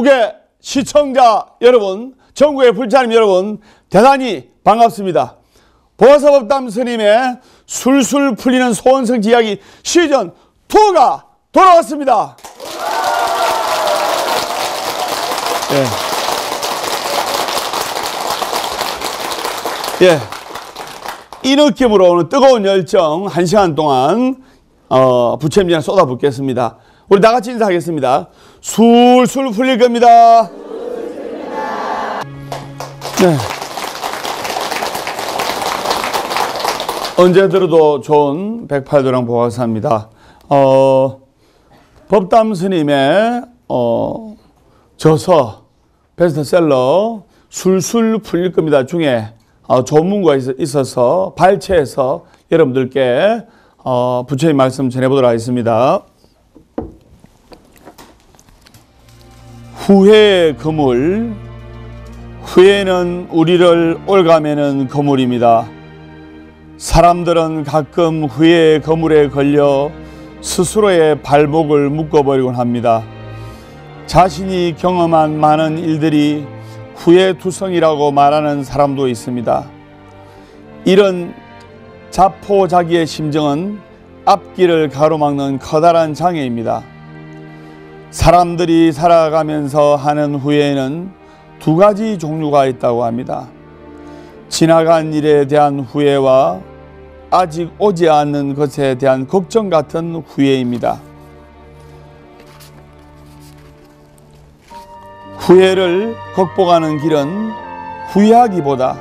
전국의 시청자 여러분, 전국의 불자님 여러분, 대단히 반갑습니다. 보아사법담 스님의 술술 풀리는 소원성지 이야기 시즌 2가 돌아왔습니다. 이 느낌으로 오늘 뜨거운 열정 1시간 동안 부처님께 쏟아붓겠습니다. 우리 다같이 인사하겠습니다. 술술 풀릴 겁니다. 언제 들어도 좋은 108도량 보화사입니다. 법담 스님의 저서 베스트셀러 술술 풀릴 겁니다 중에 좋은 문구가 있어서 발췌해서 여러분들께 부처님 말씀 전해보도록 하겠습니다. 후회의 거물, 후회는 우리를 올가매는 거물입니다. 사람들은 가끔 후회의 거물에 걸려 스스로의 발목을 묶어버리곤 합니다. 자신이 경험한 많은 일들이 후회투성이라고 말하는 사람도 있습니다. 이런 자포자기의 심정은 앞길을 가로막는 커다란 장애입니다. 사람들이 살아가면서 하는 후회에는 두 가지 종류가 있다고 합니다. 지나간 일에 대한 후회와 아직 오지 않는 것에 대한 걱정 같은 후회입니다. 후회를 극복하는 길은 후회하기보다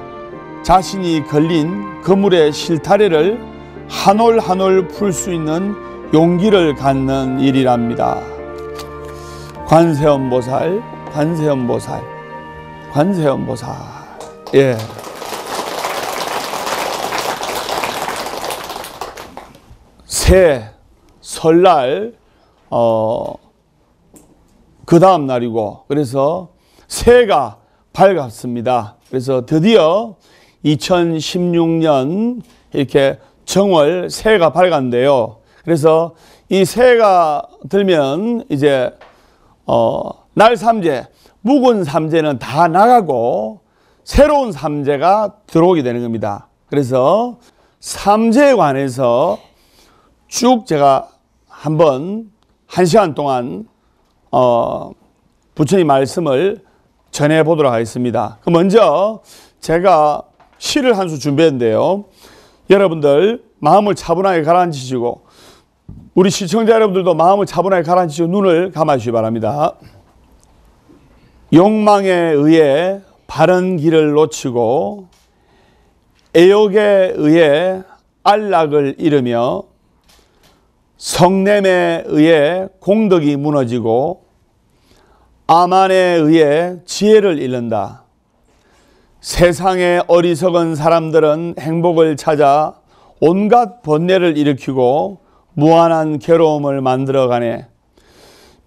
자신이 걸린 그물의 실타래를 한 올 한 올 풀 수 있는 용기를 갖는 일이랍니다. 관세음보살, 관세음보살, 관세음보살. 새 설날 그 다음 날이고, 그래서 새해가 밝았습니다. 그래서 드디어 2016년 이렇게 정월 새해가 밝았는데요. 그래서 이 새해가 들면 이제 날 삼재, 묵은 삼재는 다 나가고 새로운 삼재가 들어오게 되는 겁니다. 그래서 삼재에 관해서 쭉 제가 한번 1시간 동안 부처님 말씀을 전해보도록 하겠습니다. 먼저 제가 시를 한 수 준비했는데요. 여러분들 마음을 차분하게 가라앉히시고, 우리 시청자 여러분들도 마음을 차분하게 가라앉히시고 눈을 감아주시기 바랍니다. 욕망에 의해 바른 길을 놓치고 애욕에 의해 안락을 잃으며 성냄에 의해 공덕이 무너지고 아만에 의해 지혜를 잃는다. 세상의 어리석은 사람들은 행복을 찾아 온갖 번뇌를 일으키고 무한한 괴로움을 만들어가네.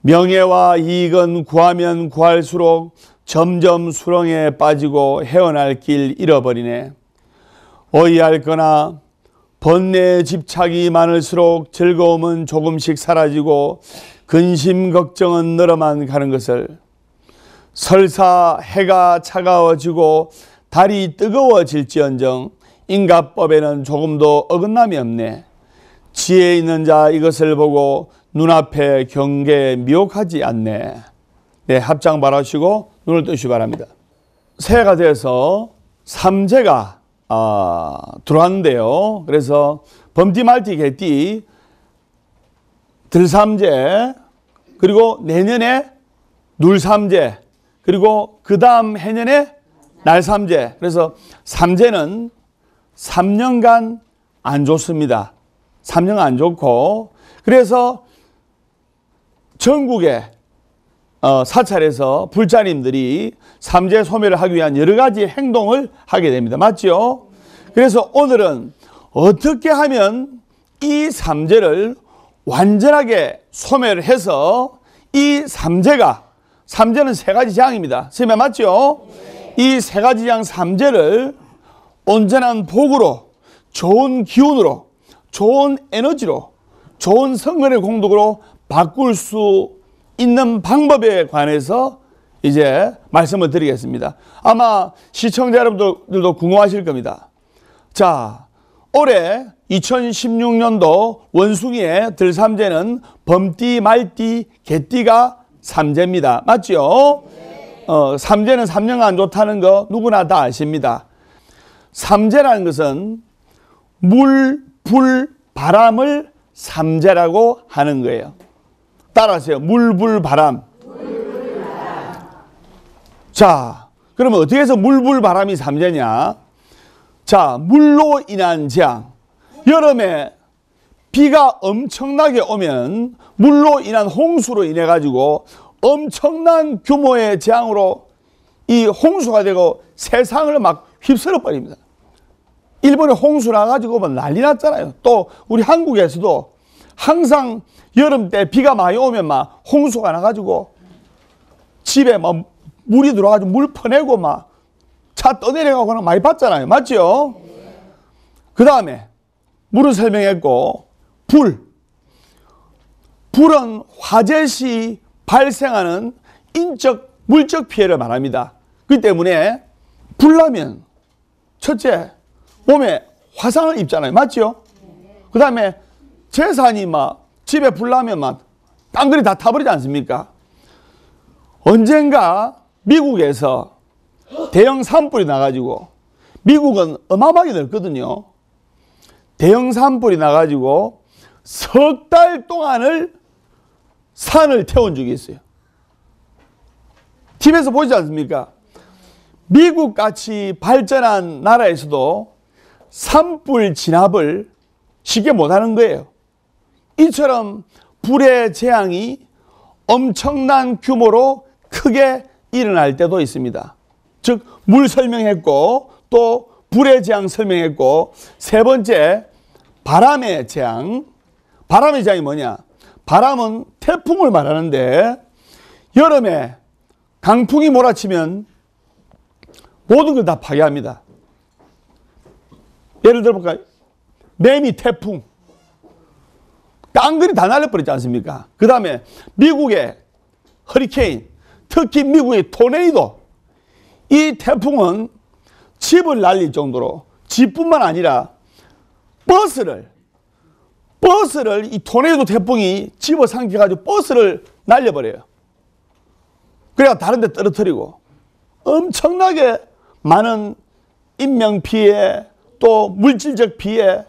명예와 이익은 구하면 구할수록 점점 수렁에 빠지고 헤어날 길 잃어버리네. 어이할거나 번뇌에 집착이 많을수록 즐거움은 조금씩 사라지고 근심 걱정은 늘어만 가는 것을. 설사 해가 차가워지고 달이 뜨거워질지언정 인가법에는 조금도 어긋남이 없네. 지혜 있는 자 이것을 보고 눈앞에 경계에 미혹하지 않네. 합장 바라시고 눈을 뜨시기 바랍니다. 새해가 돼서 삼재가 들어왔는데요. 그래서 범띠, 말띠, 개띠, 들삼재, 그리고 내년에 눌삼재, 그리고 그 다음 해년에 날삼재. 그래서 삼재는 3년간 안 좋습니다. 3년 안 좋고, 그래서 전국의 사찰에서 불자님들이 삼재 소멸을 하기 위한 여러 가지 행동을 하게 됩니다. 맞죠? 그래서 오늘은 어떻게 하면 이 삼재를 완전하게 소멸해서 이 삼재는 세 가지 재앙입니다. 선생님 맞죠? 이 세 가지 재앙 삼재를 온전한 복으로, 좋은 기운으로, 좋은 에너지로, 좋은 성근의 공덕으로 바꿀 수 있는 방법에 관해서 이제 말씀을 드리겠습니다. 아마 시청자 여러분들도 궁금하실 겁니다. 자, 올해 2016년도 원숭이의 들삼재는 범띠, 말띠, 개띠가 삼재입니다. 맞죠? 삼재는 삼재가 안 좋다는 거 누구나 다 아십니다. 삼재라는 것은 물, 불, 바람을 삼재라고 하는 거예요. 따라하세요. 물, 불, 바람. 자, 그러면 어떻게 해서 물, 불, 바람이 삼재냐? 자, 물로 인한 재앙. 여름에 비가 엄청나게 오면 물로 인한 홍수로 인해 가지고 엄청난 규모의 재앙으로 이 홍수가 되고 세상을 막 휩쓸어 버립니다. 일본에 홍수 나가지고 뭐 난리 났잖아요. 또 우리 한국에서도 항상 여름 때 비가 많이 오면 막 홍수가 나가지고 집에 막 물이 들어가지고 물 퍼내고 막 차 떠내려가고 하는 거 많이 봤잖아요. 맞죠? 그 다음에 물을 설명했고, 불은 화재 시 발생하는 인적, 물적 피해를 말합니다. 그렇기 때문에 불나면 첫째, 몸에 화상을 입잖아요. 맞죠? 그 다음에 재산이 막 집에 불나면 막 땅들이 다 타버리지 않습니까? 언젠가 미국에서 대형 산불이 나가지고, 미국은 어마어마하게 넓거든요. 대형 산불이 나가지고 석 달 동안을 산을 태운 적이 있어요. TV에서 보지 않습니까? 미국같이 발전한 나라에서도 산불 진압을 쉽게 못하는 거예요. 이처럼 불의 재앙이 엄청난 규모로 크게 일어날 때도 있습니다. 즉, 물 설명했고, 또 불의 재앙 설명했고, 세 번째, 바람의 재앙. 바람의 재앙이 뭐냐? 바람은 태풍을 말하는데, 여름에 강풍이 몰아치면 모든 걸 다 파괴합니다. 예를 들어볼까요? 매미 태풍. 땅들이 다 날려버리지 않습니까? 그 다음에 미국의 허리케인, 특히 미국의 토네이도. 이 태풍은 집을 날릴 정도로, 집뿐만 아니라 버스를 이 토네이도 태풍이 집어삼켜가지고 버스를 날려버려요. 그래야 다른 데 떨어뜨리고 엄청나게 많은 인명피해, 또 물질적 피해,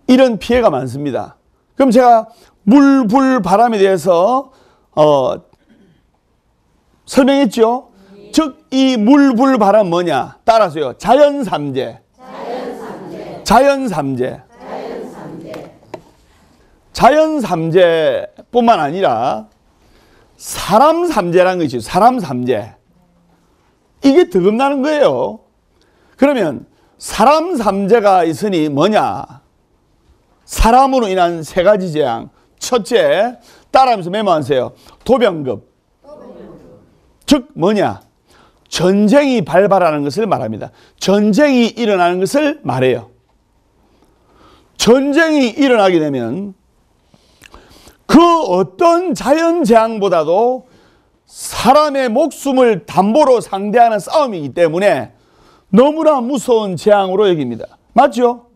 이런 피해가 많습니다. 그럼 제가 물, 불, 바람에 대해서 설명했죠? 즉, 이 물, 불, 바람 뭐냐? 따라서요. 자연삼재. 자연삼재뿐만 아니라 사람삼재라는 것이죠. 사람삼재. 이게 더 겁나는 거예요. 그러면 사람삼재가 있으니 뭐냐? 사람으로 인한 세 가지 재앙. 첫째, 따라하면서 메모하세요. 도병급. 즉 뭐냐? 전쟁이 발발하는 것을 말합니다. 전쟁이 일어나는 것을 말해요. 전쟁이 일어나게 되면 그 어떤 자연재앙보다도 사람의 목숨을 담보로 상대하는 싸움이기 때문에 너무나 무서운 재앙으로 여깁니다. 맞죠?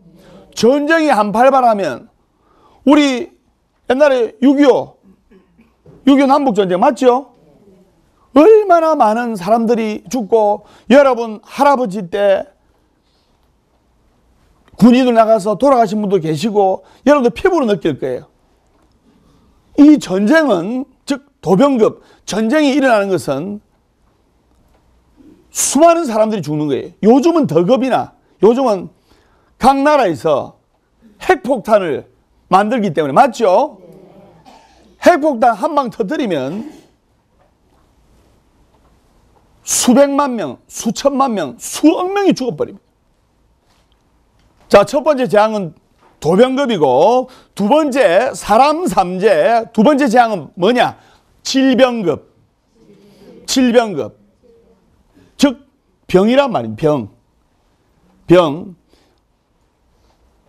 전쟁이 한 발발하면, 우리 옛날에 6.25 남북전쟁 맞죠? 얼마나 많은 사람들이 죽고, 여러분 할아버지 때 군인으로 나가서 돌아가신 분도 계시고, 여러분들 피부로 느낄 거예요. 이 전쟁은, 즉 도병급, 전쟁이 일어나는 것은 수많은 사람들이 죽는 거예요. 요즘은 더 겁이 나. 요즘은 각 나라에서 핵폭탄을 만들기 때문에. 맞죠? 핵폭탄 한 방 터뜨리면 수백만 명, 수천만 명, 수억 명이 죽어버립니다. 자, 첫 번째 재앙은 도병급이고, 두 번째 사람삼재, 두 번째 재앙은 뭐냐? 질병급. 즉 병이란 말입니다. 병.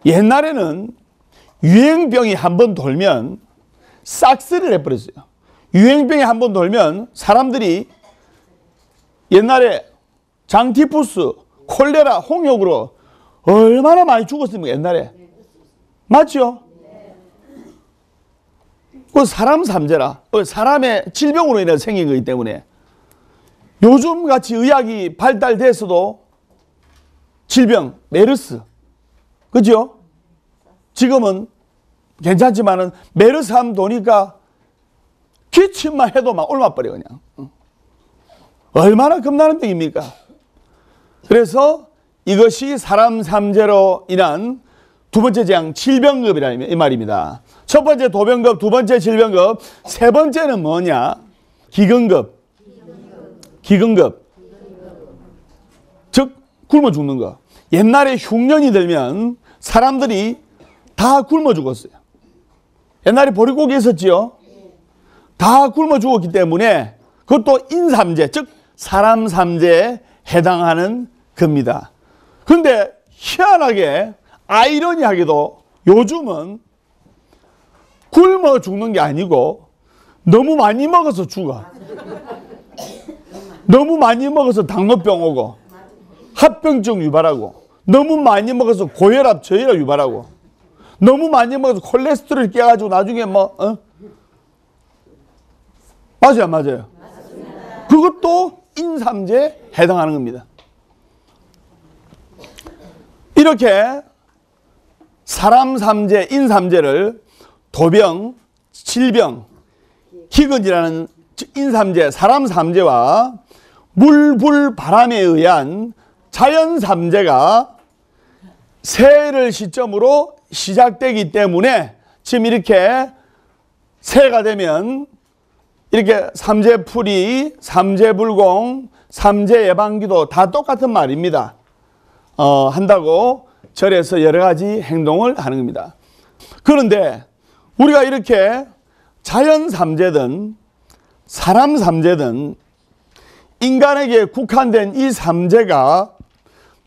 옛날에는 유행병이 한번 돌면 싹쓸이를 해버렸어요. 유행병이 한번 돌면 사람들이 옛날에 장티푸스, 콜레라, 홍역으로 얼마나 많이 죽었습니까? 옛날에. 맞죠? 그 사람 삼재라. 사람의 질병으로 인해서 생긴 거기 때문에 요즘같이 의학이 발달됐어도 질병, 메르스. 그죠? 지금은 괜찮지만은 메르스 하면 도니까 기침만 해도 막 올라버려 그냥. 얼마나 겁나는 병입니까? 그래서 이것이 사람 삼재로 인한 두 번째 재앙 질병급이라 이 말입니다. 첫 번째 도병급, 두 번째 질병급, 세 번째는 뭐냐? 기근급. 기근급. 즉 굶어 죽는 거. 옛날에 흉년이 들면 사람들이 다 굶어 죽었어요. 옛날에 보릿고기 있었지요? 다 굶어 죽었기 때문에 그것도 인삼재, 즉 사람 삼재에 해당하는 겁니다. 그런데 희한하게 아이러니하게도 요즘은 굶어 죽는 게 아니고 너무 많이 먹어서 죽어. 너무 많이 먹어서 당뇨병 오고 합병증 유발하고 너무 많이 먹어서 고혈압, 저혈압 유발하고 너무 많이 먹어서 콜레스테롤 깨가지고 나중에 맞아요, 안 맞아요? 맞습니다. 그것도 인삼재에 해당하는 겁니다. 이렇게 사람 삼재, 인삼재를 도병, 질병, 기근이라는 인삼재, 사람 삼재와 물, 불, 바람에 의한 자연 삼재가 새해를 시점으로 시작되기 때문에 지금 이렇게 새해가 되면 이렇게 삼재풀이, 삼재불공, 삼재예방기도 다 똑같은 말입니다. 한다고 절에서 여러 가지 행동을 하는 겁니다. 그런데 우리가 이렇게 자연 삼재든 사람 삼재든 인간에게 국한된 이 삼재가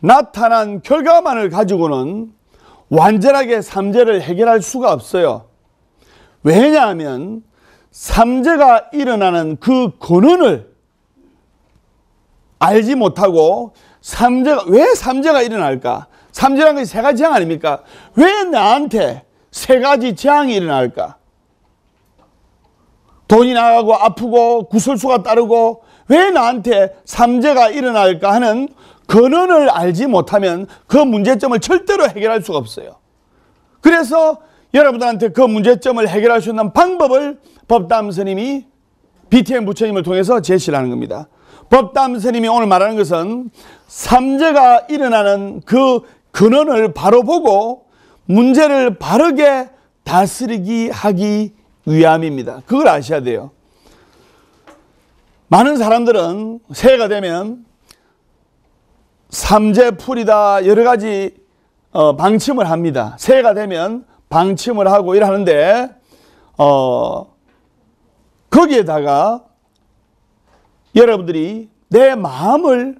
나타난 결과만을 가지고는 완전하게 삼재를 해결할 수가 없어요. 왜냐하면 삼재가 일어나는 그 근원을 알지 못하고 왜 삼재가 일어날까? 삼재라는 것이 세 가지 재앙 아닙니까? 왜 나한테 세 가지 재앙이 일어날까? 돈이 나가고 아프고 구설수가 따르고 왜 나한테 삼재가 일어날까 하는 근원을 알지 못하면 그 문제점을 절대로 해결할 수가 없어요. 그래서 여러분들한테 그 문제점을 해결할 수 있는 방법을 법담 스님이 BTM 부처님을 통해서 제시를 하는 겁니다. 법담 스님이 오늘 말하는 것은 삼재가 일어나는 그 근원을 바로 보고 문제를 바르게 다스리기 하기 위함입니다. 그걸 아셔야 돼요. 많은 사람들은 새해가 되면 삼재풀이다 여러 가지 방침을 합니다. 새해가 되면 방침을 하고 일하는데 거기에다가 여러분들이 내 마음을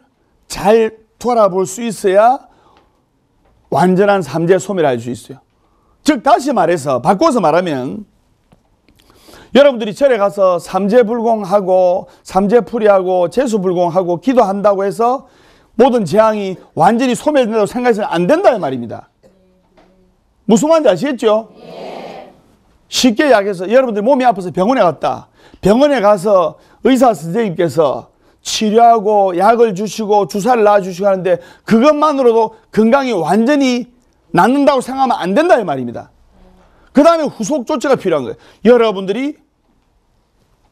잘 돌아볼 수 있어야 완전한 삼재 소멸을 할 수 있어요. 즉 다시 말해서 바꿔서 말하면 여러분들이 절에 가서 삼재불공하고 삼재풀이하고 재수불공하고 기도한다고 해서 모든 재앙이 완전히 소멸된다고 생각해서는 안 된다 이 말입니다. 무슨 말인지 아시겠죠? 네. 쉽게 이야기해서 여러분들 몸이 아파서 병원에 갔다. 병원에 가서 의사 선생님께서 치료하고 약을 주시고 주사를 놔주시고 하는데 그것만으로도 건강이 완전히 낫는다고 생각하면 안 된다 이 말입니다. 그 다음에 후속 조치가 필요한 거예요. 여러분들이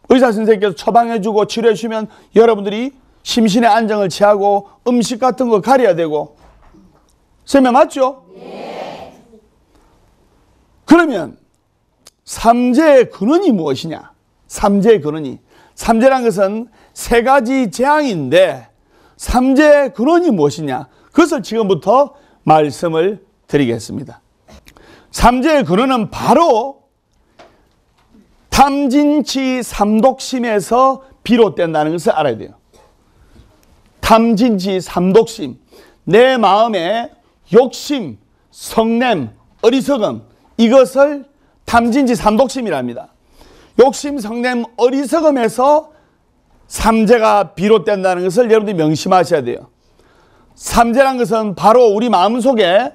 의사 선생님께서 처방해주고 치료해주시면 여러분들이 심신의 안정을 취하고 음식 같은 거 가려야 되고 설명 맞죠? 네. 그러면 삼재의 근원이 무엇이냐? 삼재의 근원이 삼재란 것은 세 가지 재앙인데 삼재의 근원이 무엇이냐? 그것을 지금부터 말씀을 드리겠습니다. 삼재의 근원은 바로 탐진치 삼독심에서 비롯된다는 것을 알아야 돼요. 탐진치 삼독심, 내 마음의 욕심, 성냄, 어리석음, 이것을 탐진치 삼독심이라 합니다. 욕심, 성냄, 어리석음에서 삼재가 비롯된다는 것을 여러분들이 명심하셔야 돼요. 삼재란 것은 바로 우리 마음속에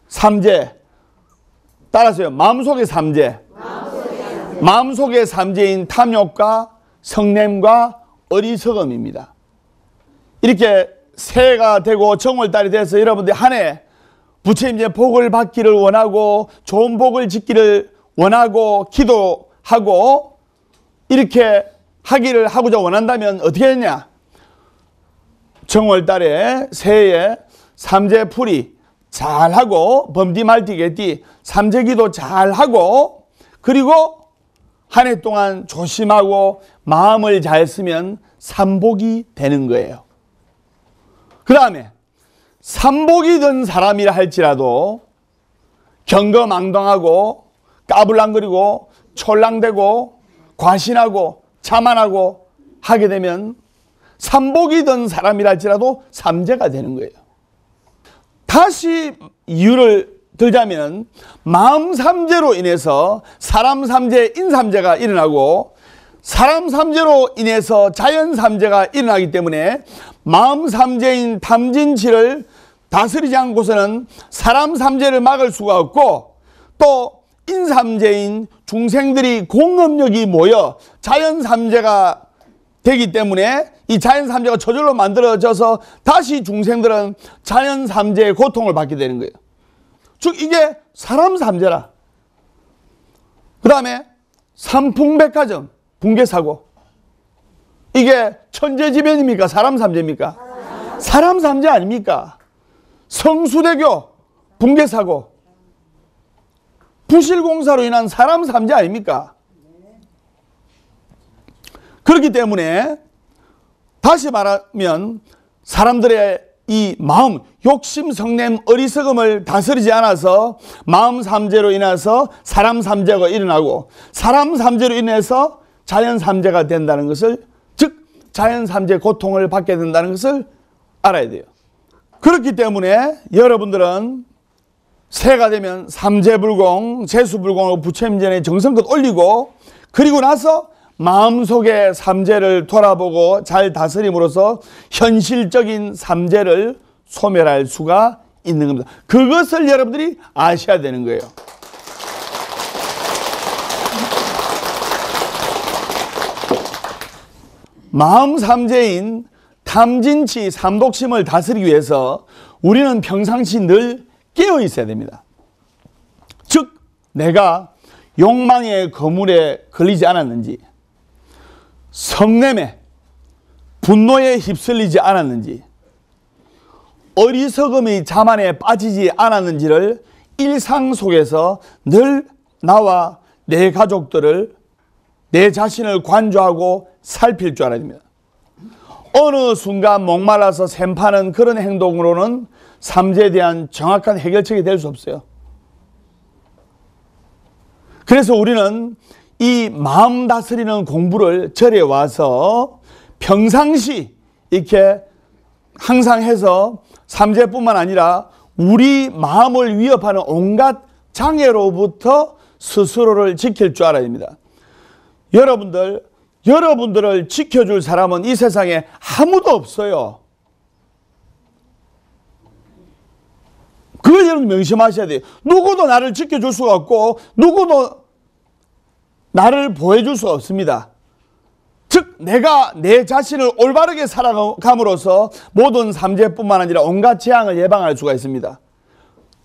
삼재, 따라서요. 마음속의 삼재. 마음속의 삼재인 탐욕과 성냄과 어리석음입니다. 이렇게 새해가 되고 정월달이 돼서 여러분들이 한 해 부처님의 복을 받기를 원하고 좋은 복을 짓기를 원하고 기도하고 이렇게 하기를 하고자 원한다면 어떻게 했냐? 정월달에 새해에 삼재풀이 잘하고 범디말티게띠 삼재기도 잘하고 그리고 한 해 동안 조심하고 마음을 잘 쓰면 삼복이 되는 거예요. 그 다음에 삼복이 든 사람이라 할지라도 경거망동하고 까불랑거리고 촐랑대고 과신하고 자만하고 하게 되면 삼복이 든 사람이라 할지라도 삼재가 되는 거예요. 다시 이유를 들자면 마음 삼재로 인해서 사람 삼재, 인삼재가 일어나고 사람 삼재로 인해서 자연 삼재가 일어나기 때문에 마음 삼재인 탐진치를 다스리지 않고서는 사람 삼재를 막을 수가 없고 또 인삼재인 중생들이 공업력이 모여 자연 삼재가 되기 때문에 이 자연 삼재가 저절로 만들어져서 다시 중생들은 자연 삼재의 고통을 받게 되는 거예요. 즉 이게 사람 삼재라. 그 다음에 삼풍백화점, 붕괴사고. 이게 천재지변입니까? 사람 삼재입니까? 사람 삼재 아닙니까? 성수대교, 붕괴사고. 부실공사로 인한 사람 삼재 아닙니까? 그렇기 때문에 다시 말하면 사람들의 이 마음, 욕심, 성냄, 어리석음을 다스리지 않아서 마음 삼재로 인해서 사람 삼재가 일어나고 사람 삼재로 인해서 자연 삼재가 된다는 것을, 즉 자연 삼재 고통을 받게 된다는 것을 알아야 돼요. 그렇기 때문에 여러분들은 새해가 되면 삼재불공, 재수불공을 부처님전에 정성껏 올리고 그리고 나서 마음속의 삼재를 돌아보고 잘 다스림으로써 현실적인 삼재를 소멸할 수가 있는 겁니다. 그것을 여러분들이 아셔야 되는 거예요. 마음 삼재인 탐진치, 삼독심을 다스리기 위해서 우리는 평상시 늘 깨어 있어야 됩니다. 즉 내가 욕망의 거물에 걸리지 않았는지, 성냄에, 분노에 휩쓸리지 않았는지, 어리석음의 자만에 빠지지 않았는지를 일상 속에서 늘 나와 내 가족들을, 내 자신을 관조하고 살필 줄 알아야 됩니다. 어느 순간 목말라서 샘파는 그런 행동으로는 삼재에 대한 정확한 해결책이 될 수 없어요. 그래서 우리는 이 마음 다스리는 공부를 절에 와서 평상시 이렇게 항상 해서 삼재뿐만 아니라 우리 마음을 위협하는 온갖 장애로부터 스스로를 지킬 줄 알아야 됩니다. 여러분들을 지켜줄 사람은 이 세상에 아무도 없어요. 그걸 여러분 명심하셔야 돼요. 누구도 나를 지켜줄 수가 없고 누구도 나를 보호해줄 수가 없습니다. 즉 내가 내 자신을 올바르게 살아감으로써 모든 삼재뿐만 아니라 온갖 재앙을 예방할 수가 있습니다.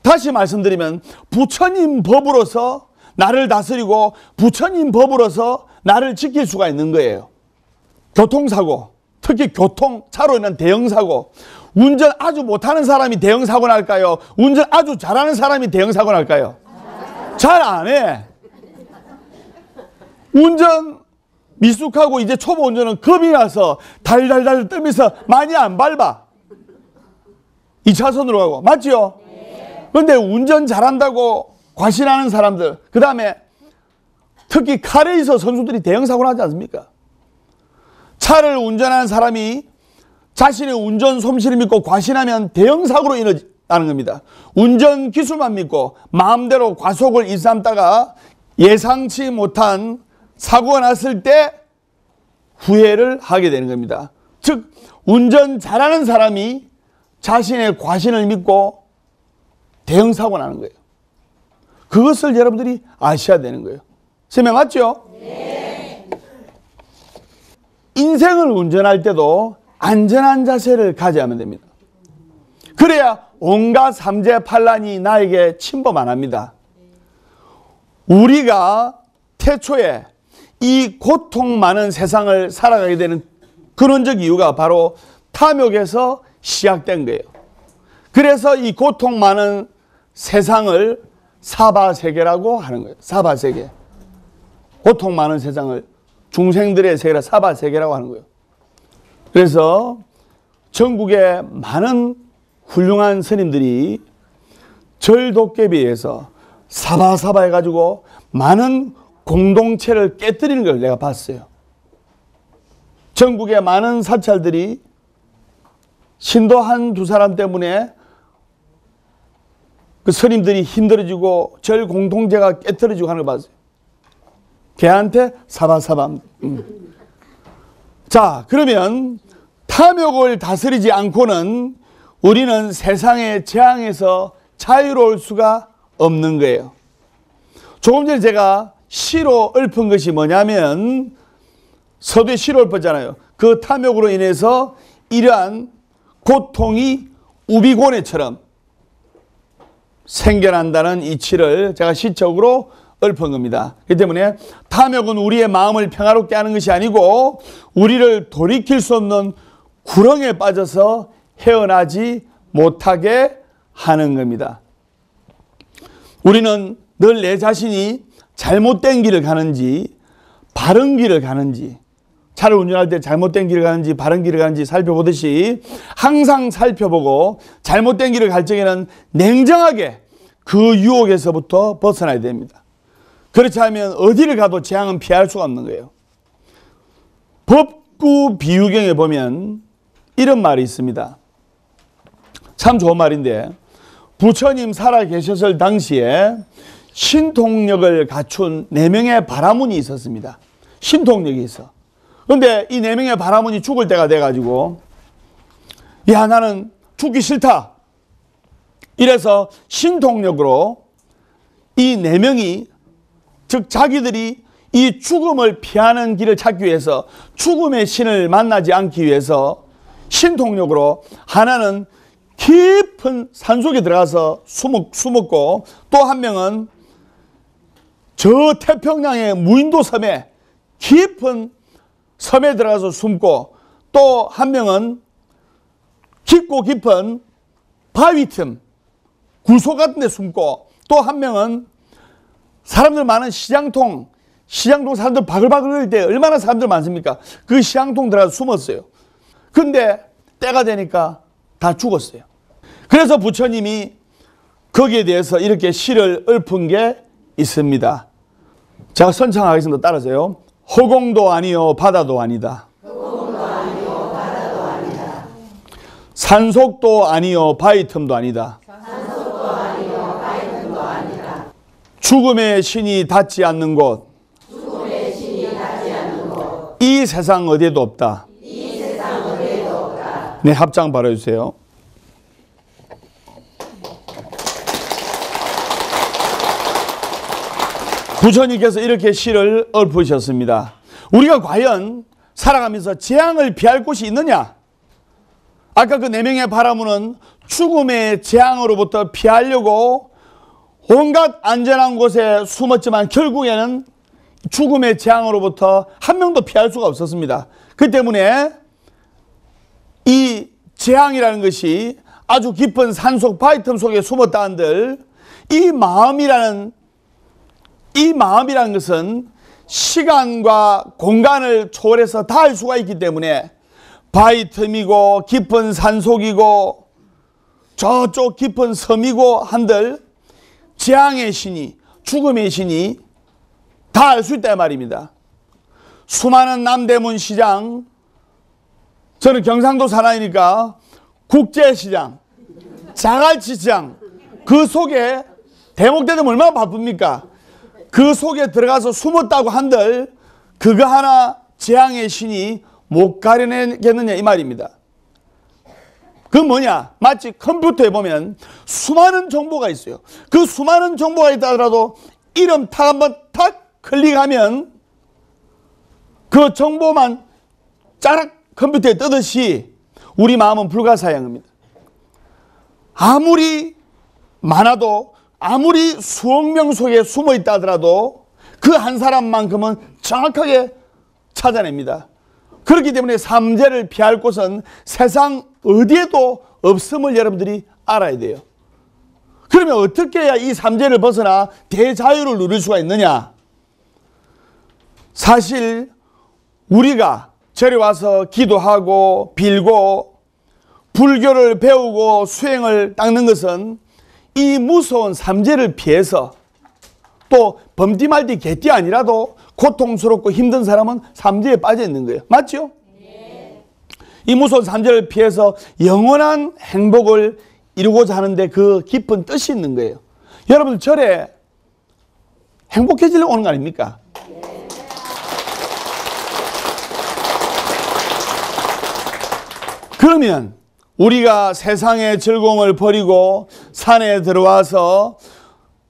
다시 말씀드리면 부처님 법으로서 나를 다스리고 부처님 법으로서 나를 지킬 수가 있는 거예요. 교통사고, 특히 교통차로 인한 대형사고, 운전 아주 못하는 사람이 대형사고 날까요? 운전 아주 잘하는 사람이 대형사고 날까요? 잘 안 해. 운전 미숙하고 이제 초보 운전은 겁이 나서 달달달 떨면서 많이 안 밟아. 2차선으로 가고. 맞죠? 그런데 운전 잘한다고 과신하는 사람들, 그 다음에 특히 카레에서 선수들이 대형사고 나지 않습니까? 차를 운전하는 사람이 자신의 운전 솜씨를 믿고 과신하면 대형사고로 인하는 겁니다. 운전 기술만 믿고 마음대로 과속을 일삼다가 예상치 못한 사고가 났을 때 후회를 하게 되는 겁니다. 즉 운전 잘하는 사람이 자신의 과신을 믿고 대형 사고가 나는 거예요. 그것을 여러분들이 아셔야 되는 거예요. 설명 맞죠? 네. 인생을 운전할 때도 안전한 자세를 가져야만 됩니다. 그래야 온갖 삼재팔란이 나에게 침범 안 합니다. 우리가 태초에 이 고통 많은 세상을 살아가게 되는 근원적 이유가 바로 탐욕에서 시작된 거예요. 그래서 이 고통 많은 세상을 사바세계라고 하는 거예요. 사바세계. 고통 많은 세상을 중생들의 세계라 사바세계라고 하는 거예요. 그래서 전국의 많은 훌륭한 스님들이 절도깨비에서 사바사바 해가지고 많은 공동체를 깨뜨리는 걸 내가 봤어요. 전국의 많은 사찰들이 신도 한두 사람 때문에 그 스님들이 힘들어지고 절 공동체가 깨뜨려지고 하는 걸 봤어요. 걔한테 사바사바. 자, 그러면 탐욕을 다스리지 않고는 우리는 세상의 재앙에서 자유로울 수가 없는 거예요. 조금 전에 제가 시로 읊은 것이 뭐냐면 서두에 시로 읊었잖아요. 그 탐욕으로 인해서 이러한 고통이 우비고뇌처럼 생겨난다는 이치를 제가 시적으로 읊은 겁니다. 그렇기 때문에 탐욕은 우리의 마음을 평화롭게 하는 것이 아니고 우리를 돌이킬 수 없는 구렁에 빠져서 헤어나지 못하게 하는 겁니다. 우리는 늘 내 자신이 잘못된 길을 가는지 바른 길을 가는지, 차를 운전할 때 잘못된 길을 가는지 바른 길을 가는지 살펴보듯이 항상 살펴보고 잘못된 길을 갈 적에는 냉정하게 그 유혹에서부터 벗어나야 됩니다. 그렇지 않으면 어디를 가도 재앙은 피할 수가 없는 거예요. 법구 비유경에 보면 이런 말이 있습니다. 참 좋은 말인데, 부처님 살아 계셨을 당시에 신통력을 갖춘 4명의 바라문이 있었습니다. 신통력이 있어. 그런데 이 4명의 바라문이 죽을 때가 돼가지고, 야, 나는 죽기 싫다. 이래서 신통력으로 이 4명이, 즉 자기들이 이 죽음을 피하는 길을 찾기 위해서, 죽음의 신을 만나지 않기 위해서 신통력으로 하나는 깊은 산속에 들어가서 숨었고, 또 한 명은 저 태평양의 무인도 섬에 깊은 섬에 들어가서 숨고, 또 한 명은 깊고 깊은 바위 틈 구소 같은 데 숨고, 또 한 명은 사람들 많은 시장통 사람들 바글바글 거릴 때 얼마나 사람들 많습니까? 그 시장통 들어가서 숨었어요. 근데 때가 되니까 다 죽었어요. 그래서 부처님이 거기에 대해서 이렇게 시를 읊은 게 있습니다. 제가 선창하겠습니다. 따라서요. 허공도 아니요 바다도 아니다. 산속도 아니요 바위 틈도 아니다. 죽음의 신이 닿지 않는 곳. 이 세상 어디에도 없다. 네, 합장 발해주세요. 부처님께서 이렇게 시를 읊으셨습니다. 우리가 과연 살아가면서 재앙을 피할 곳이 있느냐? 아까 그 4명의 바라문은 죽음의 재앙으로부터 피하려고 온갖 안전한 곳에 숨었지만 결국에는 죽음의 재앙으로부터 한 명도 피할 수가 없었습니다. 그 때문에 이 재앙이라는 것이 아주 깊은 산속 바위틈 속에 숨었다 한들, 이 마음이라는 것은 시간과 공간을 초월해서 닿을 수가 있기 때문에 바위틈이고 깊은 산속이고 저쪽 깊은 섬이고 한들 재앙의 신이, 죽음의 신이 다 알 수 있다 말입니다. 수많은 남대문 시장, 저는 경상도 사나이니까 국제시장, 자갈치시장, 그 속에 대목대면 얼마나 바쁩니까? 그 속에 들어가서 숨었다고 한들 그거 하나 재앙의 신이 못 가려내겠느냐 이 말입니다. 그 뭐냐? 마치 컴퓨터에 보면 수많은 정보가 있어요. 그 수많은 정보가 있다 하더라도 이름 탁 한번 탁 클릭하면 그 정보만 짜락 컴퓨터에 뜨듯이 우리 마음은 불가사의합니다. 아무리 많아도, 아무리 수억 명 속에 숨어 있다 하더라도 그 한 사람만큼은 정확하게 찾아냅니다. 그렇기 때문에 삼재를 피할 곳은 세상 어디에도 없음을 여러분들이 알아야 돼요. 그러면 어떻게 해야 이 삼재를 벗어나 대자유를 누릴 수가 있느냐? 사실 우리가 절에 와서 기도하고 빌고 불교를 배우고 수행을 닦는 것은 이 무서운 삼재를 피해서, 또 범띠 말띠 개띠 아니라도 고통스럽고 힘든 사람은 삼재에 빠져 있는 거예요. 맞죠? 네. 이 무서운 삼재를 피해서 영원한 행복을 이루고자 하는데 그 깊은 뜻이 있는 거예요. 여러분 절에 행복해지려고 오는 거 아닙니까? 네. 그러면 우리가 세상의 즐거움을 버리고 산에 들어와서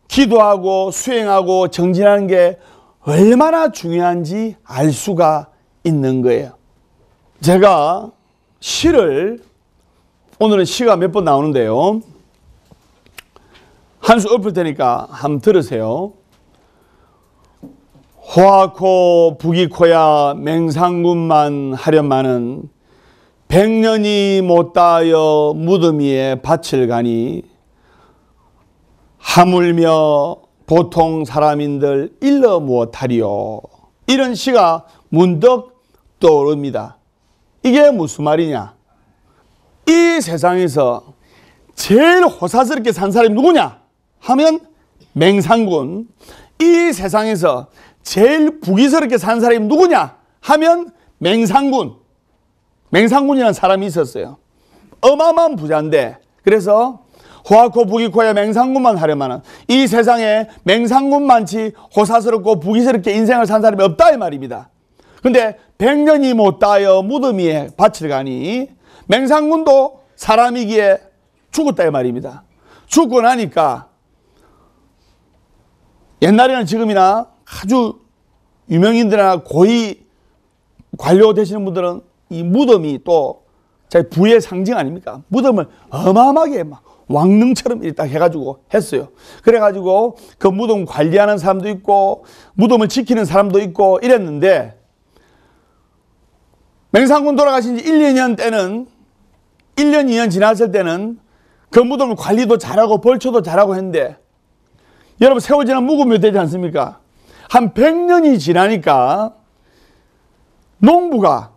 기도하고 수행하고 정진하는 게 얼마나 중요한지 알 수가 있는 거예요. 제가 시를, 오늘은 시가 몇 번 나오는데요. 한 수 엎을 테니까 한번 들으세요. 호아코 북이코야 맹상군만 하련마는 백년이 못다하여 무덤 위에 밭을 가니 하물며 보통 사람인들 일러 무엇하리요. 이런 시가 문득 떠오릅니다. 이게 무슨 말이냐? 이 세상에서 제일 호사스럽게 산 사람이 누구냐 하면 맹상군. 이 세상에서 제일 부귀스럽게 산 사람이 누구냐 하면 맹상군. 맹상군이라는 사람이 있었어요. 어마어마한 부자인데, 그래서 호아코 북이코야 맹상군만 하려면은 이 세상에 맹상군만치 호사스럽고 부귀스럽게 인생을 산 사람이 없다 이 말입니다. 근데 100년이 못다하여 무덤 위에 밭을 가니 맹상군도 사람이기에 죽었다 이 말입니다. 죽고 나니까 옛날에는 지금이나 아주 유명인들이나 고위 관료 되시는 분들은 이 무덤이 또 자기 부의 상징 아닙니까? 무덤을 어마어마하게 막 왕릉처럼 이렇게 딱 해가지고 했어요. 그래가지고 그 무덤 관리하는 사람도 있고 무덤을 지키는 사람도 있고 이랬는데, 맹상군 돌아가신 지 1, 2년 때는 1년, 2년 지났을 때는 그 무덤을 관리도 잘하고 벌초도 잘하고 했는데, 여러분 세월 지나면 묵으면 되지 않습니까? 한 100년이 지나니까 농부가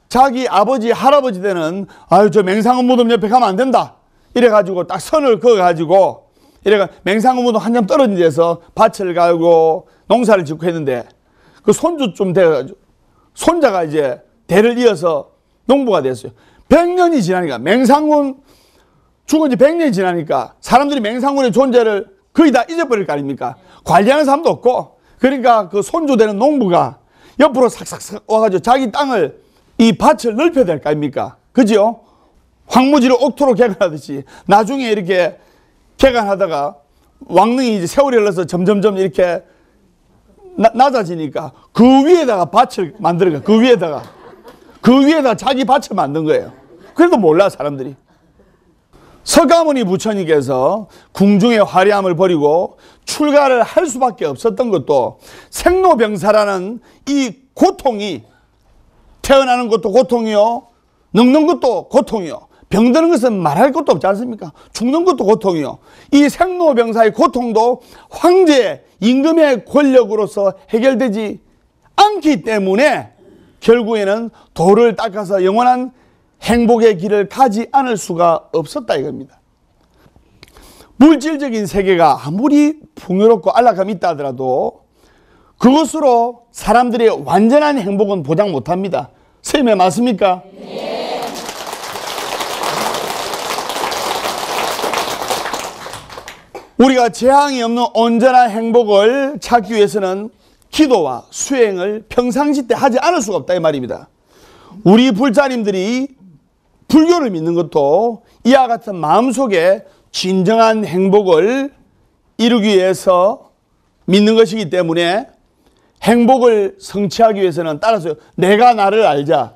자기 아버지, 할아버지 때는 아유 저 맹상군 무덤 옆에 가면 안 된다 이래가지고 딱 선을 그어가지고 이래가 맹상군 무덤 한참 떨어진 데서 밭을 갈고 농사를 짓고 했는데, 그 손주쯤 돼가지고 손자가 이제 대를 이어서 농부가 됐어요. 100년이 지나니까, 맹상군 죽은 지 100년이 지나니까 사람들이 맹상군의 존재를 거의 다 잊어버릴 거 아닙니까? 관리하는 사람도 없고. 그러니까 그 손주 되는 농부가 옆으로 삭삭삭 와가지고 자기 땅을, 이 밭을 넓혀야 될 거 아닙니까? 그죠? 황무지를 옥토로 개간하듯이 나중에 이렇게 개간하다가 왕릉이 이제 세월이 흘러서 점점점 이렇게 낮아지니까 그 위에다가 밭을 만드는 거야. 그 위에다가 자기 밭을 만든 거예요. 그래도 몰라 사람들이. 서가모니 부처님께서 궁중의 화려함을 버리고 출가를 할 수밖에 없었던 것도 생로병사라는 이 고통이, 태어나는 것도 고통이요, 늙는 것도 고통이요, 병드는 것은 말할 것도 없지 않습니까? 죽는 것도 고통이요. 이 생로병사의 고통도 황제, 임금의 권력으로서 해결되지 않기 때문에 결국에는 도를 닦아서 영원한 행복의 길을 가지 않을 수가 없었다 이겁니다. 물질적인 세계가 아무리 풍요롭고 안락함이 있다 하더라도 그것으로 사람들의 완전한 행복은 보장 못합니다. 선생님 맞습니까? 네. 우리가 재앙이 없는 온전한 행복을 찾기 위해서는 기도와 수행을 평상시 때 하지 않을 수가 없다 이 말입니다. 우리 불자님들이 불교를 믿는 것도 이와 같은 마음속에 진정한 행복을 이루기 위해서 믿는 것이기 때문에 행복을 성취하기 위해서는 따라서 내가 나를 알자.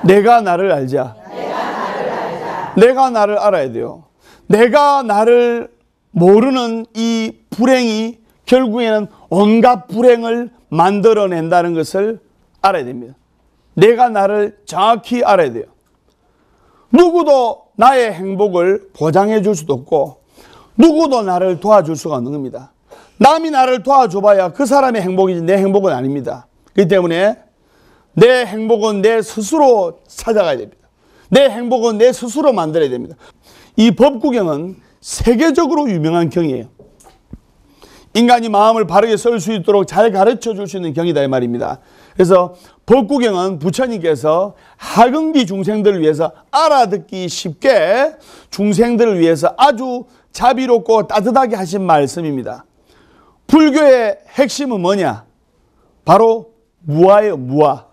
내가 나를 알자. 내가 나를 알아야 돼요. 내가 나를 모르는 이 불행이 결국에는 온갖 불행을 만들어낸다는 것을 알아야 됩니다. 내가 나를 정확히 알아야 돼요. 누구도 나의 행복을 보장해 줄 수도 없고 누구도 나를 도와줄 수가 없는 겁니다. 남이 나를 도와줘봐야 그 사람의 행복이지 내 행복은 아닙니다. 그렇기 때문에 내 행복은 내 스스로 찾아가야 됩니다. 내 행복은 내 스스로 만들어야 됩니다. 이 법구경은 세계적으로 유명한 경이에요. 인간이 마음을 바르게 썰 수 있도록 잘 가르쳐 줄 수 있는 경이다 이 말입니다. 그래서 법구경은 부처님께서 하근기 중생들을 위해서 알아듣기 쉽게 중생들을 위해서 아주 자비롭고 따뜻하게 하신 말씀입니다. 불교의 핵심은 뭐냐? 바로 무아예요. 무아.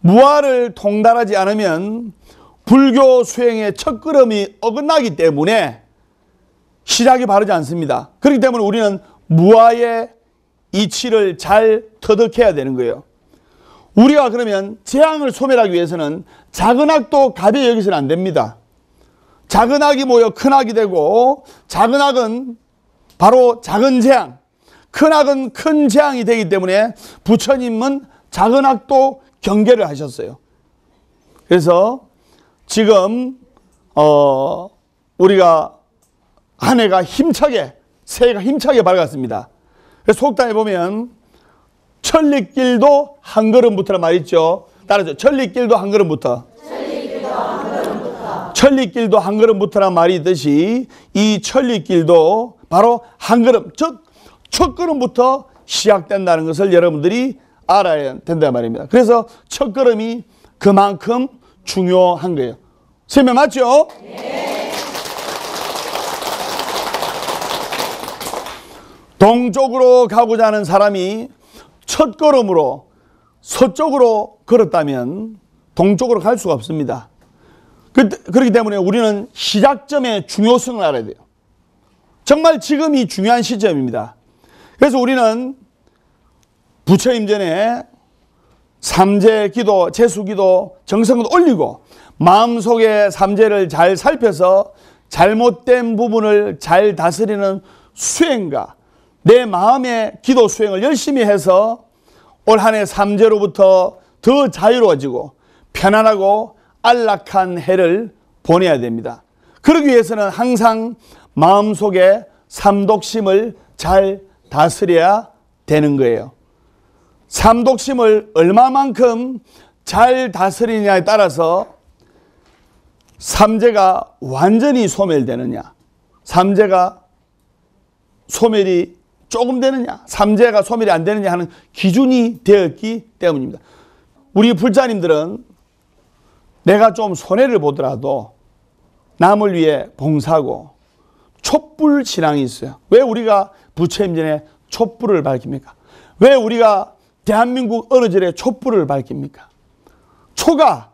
무아를 통달하지 않으면 불교 수행의 첫걸음이 어긋나기 때문에 시작이 바르지 않습니다. 그렇기 때문에 우리는 무아의 이치를 잘 터득해야 되는 거예요. 우리가 그러면 재앙을 소멸하기 위해서는 작은 악도 가벼이 여기서는 안 됩니다. 작은 악이 모여 큰 악이 되고 작은 악은 바로 작은 재앙, 큰 악은 큰 재앙이 되기 때문에 부처님은 작은 악도 경계를 하셨어요. 그래서 지금 우리가 한 해가 힘차게 새해가 힘차게 밝았습니다. 그래서 속담에 보면 천리길도 한 걸음부터란 말 있죠. 따라서 천리길도 한 걸음부터. 천리길도 한 걸음부터란 말이 있듯이 이 천리길도 바로 한 걸음, 첫 걸음부터 시작된다는 것을 여러분들이 알아야 된단 말입니다. 그래서 첫 걸음이 그만큼 중요한 거예요. 설명 맞죠? 네. 동쪽으로 가고자 하는 사람이 첫 걸음으로 서쪽으로 걸었다면 동쪽으로 갈 수가 없습니다. 그렇기 때문에 우리는 시작점의 중요성을 알아야 돼요. 정말 지금이 중요한 시점입니다. 그래서 우리는 부처님 전에 삼재 기도, 재수 기도, 정성도 올리고 마음속에 삼재를 잘 살펴서 잘못된 부분을 잘 다스리는 수행과 내 마음의 기도 수행을 열심히 해서 올 한 해 삼재로부터 더 자유로워지고 편안하고 안락한 해를 보내야 됩니다. 그러기 위해서는 항상 마음속에 삼독심을 잘 다스려야 되는 거예요. 삼독심을 얼마만큼 잘 다스리냐에 따라서 삼재가 완전히 소멸되느냐, 삼재가 소멸이 조금 되느냐, 삼재가 소멸이 안 되느냐 하는 기준이 되었기 때문입니다. 우리 불자님들은 내가 좀 손해를 보더라도 남을 위해 봉사하고 촛불 신앙이 있어요. 왜 우리가 부처님 전에 촛불을 밝힙니까? 왜 우리가 대한민국 어느 절에 촛불을 밝힙니까? 초가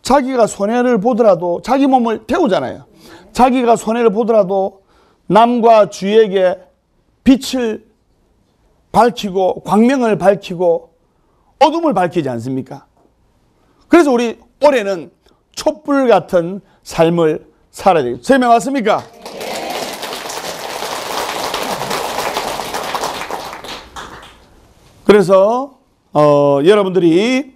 자기가 손해를 보더라도 자기 몸을 태우잖아요. 자기가 손해를 보더라도 남과 주위에게 빛을 밝히고 광명을 밝히고 어둠을 밝히지 않습니까? 그래서 우리 올해는 촛불 같은 삶을 살아야 되겠죠. 설명 맞습니까? 그래서 여러분들이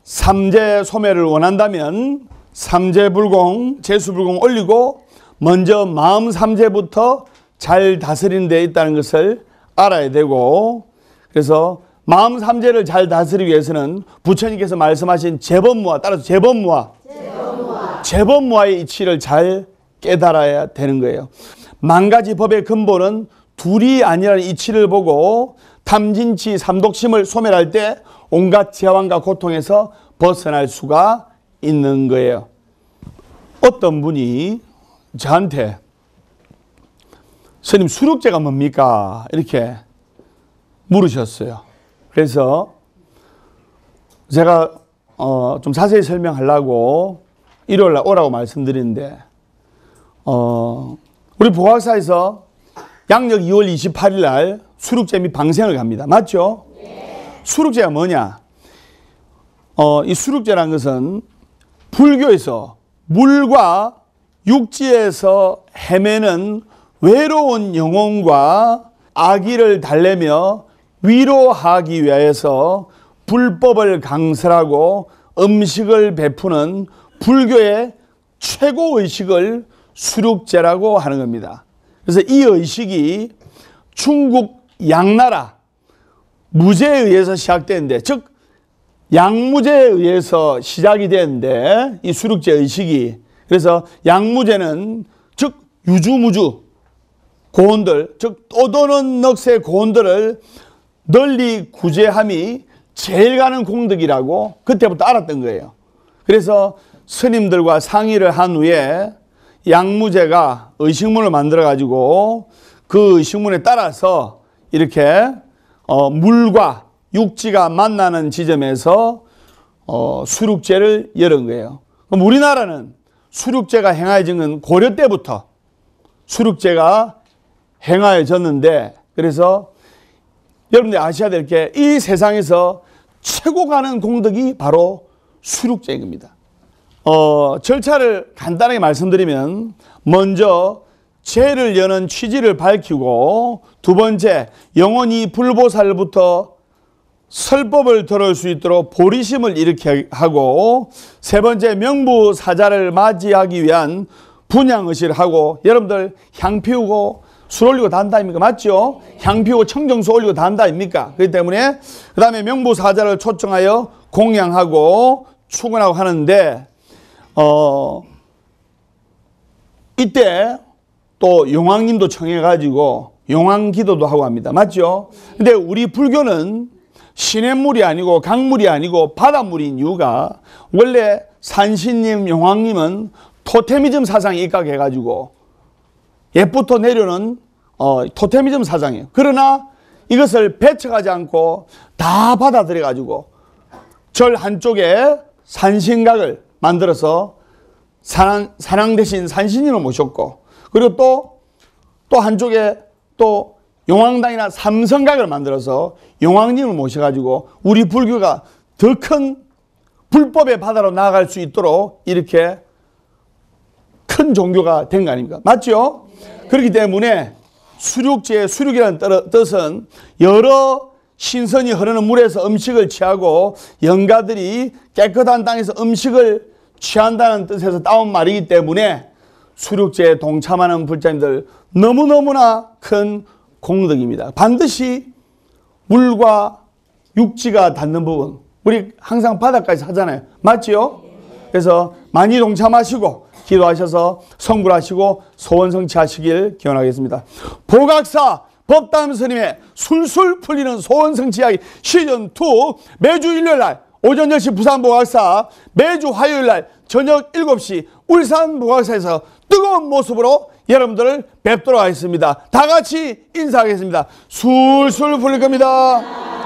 삼재 소멸을 원한다면 삼재불공, 재수불공 올리고 먼저 마음 삼재부터 잘 다스리는 데 있다는 것을 알아야 되고, 그래서 마음 삼재를 잘 다스리기 위해서는 부처님께서 말씀하신 재법무아, 따라서 재법무아의 이치를 잘 깨달아야 되는 거예요. 만 가지 법의 근본은 둘이 아니라는 이치를 보고 탐진치 삼독심을 소멸할 때 온갖 재환과 고통에서 벗어날 수가 있는 거예요. 어떤 분이 저한테 스님 수륙제가 뭡니까? 이렇게 물으셨어요. 그래서 제가 좀 자세히 설명하려고 일요일날 오라고 말씀드리는데 우리 보학사에서 양력 2월 28일 날 수륙제 및 방생을 갑니다. 맞죠? 네. 수륙제가 뭐냐? 이 수륙제라는 것은 불교에서 물과 육지에서 헤매는 외로운 영혼과 악의를 달래며 위로하기 위해서 불법을 강설하고 음식을 베푸는 불교의 최고 의식을 수륙제라고 하는 겁니다. 그래서 이 의식이 중국 양나라 무제에 의해서 시작되는데, 즉 양무제에 의해서 시작이 되는데, 이 수륙제 의식이, 그래서 양무제는 즉 유주무주 고원들, 즉 떠도는 넋의 고원들을 널리 구제함이 제일 가는 공덕이라고 그때부터 알았던 거예요. 그래서 스님들과 상의를 한 후에 양무제가 의식문을 만들어 가지고 그 의식문에 따라서 이렇게 물과 육지가 만나는 지점에서 수륙제를 열은 거예요. 그럼 우리나라는 수륙제가 행하여진 건 고려 때부터 수륙제가 행하여졌는데, 그래서 여러분들이 아셔야 될 게 이 세상에서 최고 가는 공덕이 바로 수륙제인 겁니다. 절차를 간단하게 말씀드리면, 먼저 죄를 여는 취지를 밝히고, 두 번째 영원히 불보살부터 설법을 들을 수 있도록 보리심을 일으키게 하고, 세 번째 명부사자를 맞이하기 위한 분향의식을 하고, 여러분들 향 피우고 술 올리고 다 한다 아닙니까? 맞죠? 향 피우고 청정수 올리고 다 한다 아닙니까? 그렇기 때문에 그 다음에 명부사자를 초청하여 공양하고 축원하고 하는데, 이때 또 용왕님도 청해가지고 용왕기도도 하고 합니다. 맞죠? 근데 우리 불교는 시냇물이 아니고 강물이 아니고 바닷물인 이유가, 원래 산신님, 용왕님은 토테미즘 사상에 입각해가지고 옛부터 내려오는 토테미즘 사상이에요. 그러나 이것을 배척하지 않고 다 받아들여가지고 절 한쪽에 산신각을 만들어서 산왕 대신 산신님을 모셨고, 그리고 또 한쪽에 또 용왕당이나 삼성각을 만들어서 용왕님을 모셔가지고 우리 불교가 더 큰 불법의 바다로 나아갈 수 있도록 이렇게 큰 종교가 된 거 아닙니까? 맞죠? 그렇기 때문에 수륙제의 수륙이라는 뜻은 여러 신선이 흐르는 물에서 음식을 취하고 영가들이 깨끗한 땅에서 음식을 취한다는 뜻에서 따온 말이기 때문에 수륙제에 동참하는 불자님들 너무너무나 큰 공덕입니다. 반드시 물과 육지가 닿는 부분, 우리 항상 바다까지 하잖아요. 맞지요? 그래서 많이 동참하시고 기도하셔서 성불하시고 소원 성취하시길 기원하겠습니다. 보각사 법담 스님의 술술 풀리는 소원 성취 이야기 시즌2 매주 일요일날 오전 10시 부산 보각사, 매주 화요일날 저녁 7시 울산 보각사에서 뜨거운 모습으로 여러분들을 뵙도록 하겠습니다. 다 같이 인사하겠습니다. 술술 풀릴 겁니다.